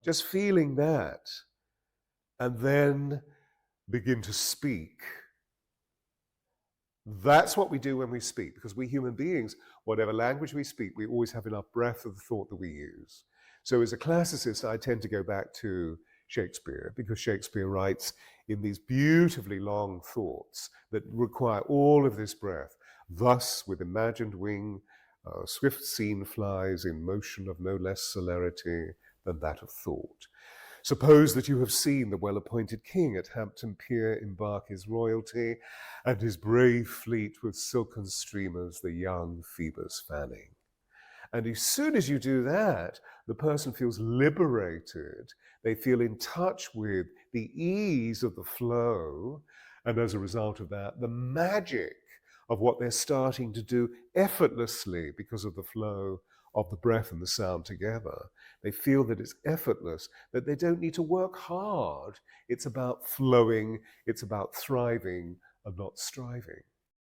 Just feeling that, and then begin to speak. That's what we do when we speak, because we human beings, whatever language we speak, we always have enough breadth of the thought that we use. So as a classicist, I tend to go back to Shakespeare, because Shakespeare writes in these beautifully long thoughts that require all of this breath. Thus, with imagined wing, swift scene flies in motion of no less celerity than that of thought. Suppose that you have seen the well-appointed king at Hampton Pier embark his royalty, and his brave fleet with silken streamers the young Phoebus fanning. And as soon as you do that, the person feels liberated. They feel in touch with the ease of the flow, and as a result of that, the magic of what they're starting to do effortlessly because of the flow of the breath and the sound together. They feel that it's effortless, that they don't need to work hard. It's about flowing, it's about thriving and not striving.